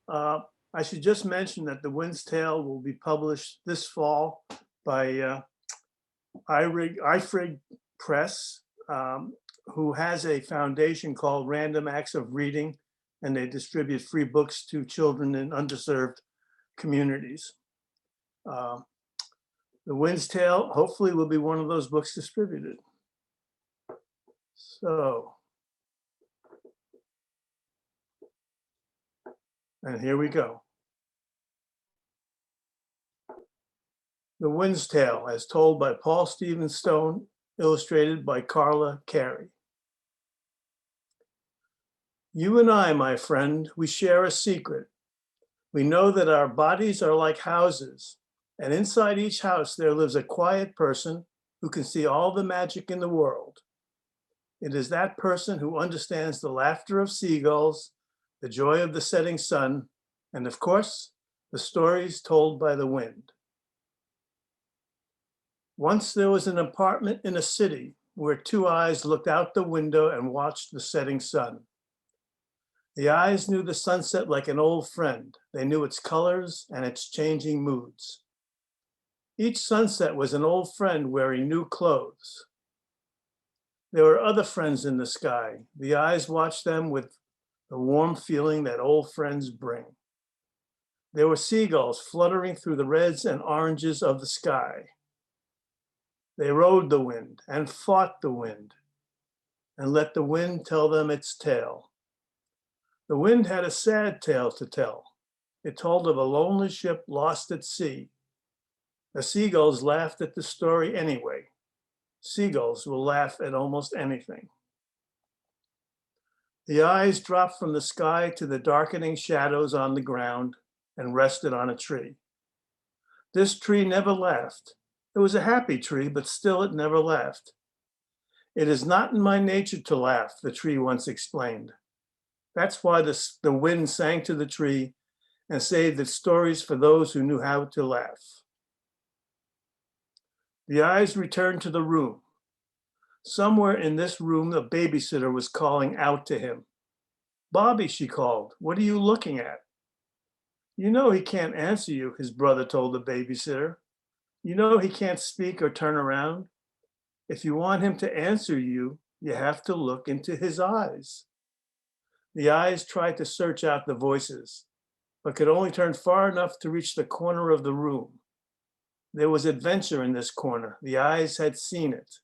Uh, I should just mention that The Wind's Tale will be published this fall by IFRIG Press, who has a foundation called Random Acts of Reading, and they distribute free books to children in underserved communities. Uh, The Wind's Tale hopefully will be one of those books distributed. So, and here we go. The Wind's Tale, as told by Paul Stephen Stone, illustrated by Carla Carey. You and I, my friend, we share a secret. We know that our bodies are like houses, and inside each house there lives a quiet person who can see all the magic in the world. It is that person who understands the laughter of seagulls, the joy of the setting sun, and of course, the stories told by the wind. Once there was an apartment in a city where two eyes looked out the window and watched the setting sun. The eyes knew the sunset like an old friend. They knew its colors and its changing moods. Each sunset was an old friend wearing new clothes. There were other friends in the sky. The eyes watched them with the warm feeling that old friends bring. There were seagulls fluttering through the reds and oranges of the sky. They rode the wind and fought the wind and let the wind tell them its tale. The wind had a sad tale to tell. It told of a lonely ship lost at sea. The seagulls laughed at the story anyway. Seagulls will laugh at almost anything. The eyes dropped from the sky to the darkening shadows on the ground and rested on a tree. This tree never laughed. It was a happy tree, but still it never laughed. It is not in my nature to laugh, the tree once explained. That's why the wind sang to the tree and saved its stories for those who knew how to laugh. The eyes returned to the room. Somewhere in this room, the babysitter was calling out to him. Bobby, she called, what are you looking at? You know he can't answer you, his brother told the babysitter. You know he can't speak or turn around. If you want him to answer you, you have to look into his eyes. The eyes tried to search out the voices, but could only turn far enough to reach the corner of the room. There was adventure in this corner. The eyes had seen it,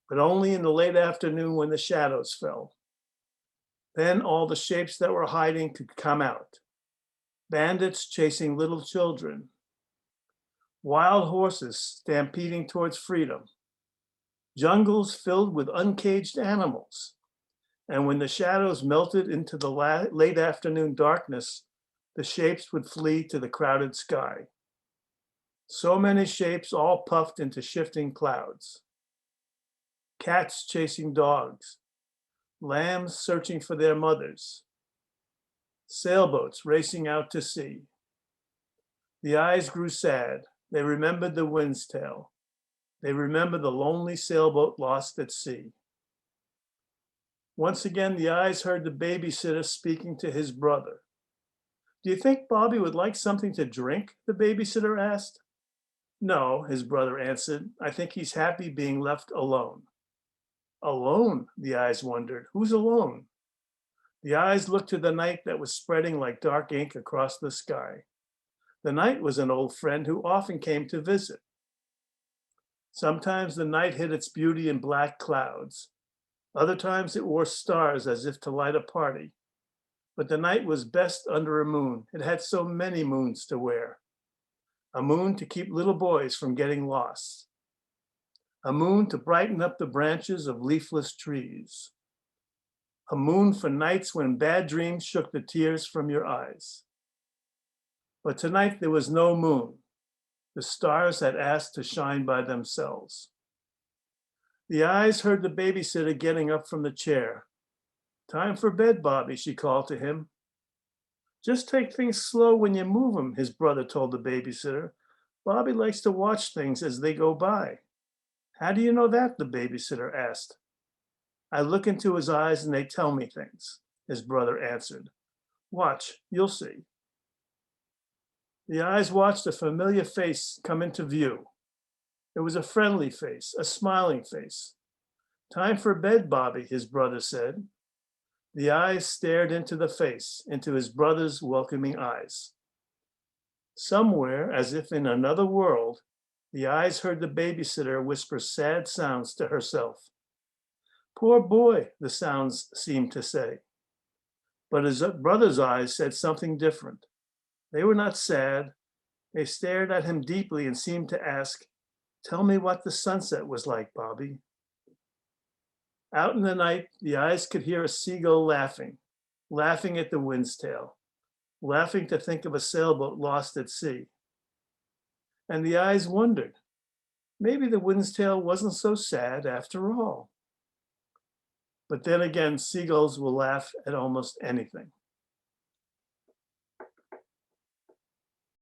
but only in the late afternoon when the shadows fell. Then all the shapes that were hiding could come out. Bandits chasing little children, wild horses stampeding towards freedom, jungles filled with uncaged animals. And when the shadows melted into the late afternoon darkness, the shapes would flee to the crowded sky. So many shapes all puffed into shifting clouds. Cats chasing dogs, lambs searching for their mothers, sailboats racing out to sea. The eyes grew sad. They remembered the wind's tale. They remembered the lonely sailboat lost at sea. Once again, the eyes heard the babysitter speaking to his brother. Do you think Bobby would like something to drink? The babysitter asked. No, his brother answered. I think he's happy being left alone. Alone, the eyes wondered. Who's alone? The eyes looked to the night that was spreading like dark ink across the sky. The night was an old friend who often came to visit. Sometimes the night hid its beauty in black clouds. Other times it wore stars as if to light a party. But the night was best under a moon. It had so many moons to wear. A moon to keep little boys from getting lost. A moon to brighten up the branches of leafless trees. A moon for nights when bad dreams shook the tears from your eyes. But tonight there was no moon. The stars had asked to shine by themselves. The eyes heard the babysitter getting up from the chair. Time for bed, Bobby, she called to him. Just take things slow when you move them, his brother told the babysitter. Bobby likes to watch things as they go by. How do you know that? The babysitter asked. I look into his eyes and they tell me things, his brother answered. Watch, you'll see. The eyes watched a familiar face come into view. It was a friendly face, a smiling face. Time for bed, Bobby, his brother said. The eyes stared into the face, into his brother's welcoming eyes. Somewhere, as if in another world, the eyes heard the babysitter whisper sad sounds to herself. Poor boy, the sounds seemed to say. But his brother's eyes said something different. They were not sad. They stared at him deeply and seemed to ask, tell me what the sunset was like, Bobby. Out in the night, the eyes could hear a seagull laughing, laughing at the wind's tail, laughing to think of a sailboat lost at sea. And the eyes wondered, maybe the wind's tail wasn't so sad after all. But then again, seagulls will laugh at almost anything.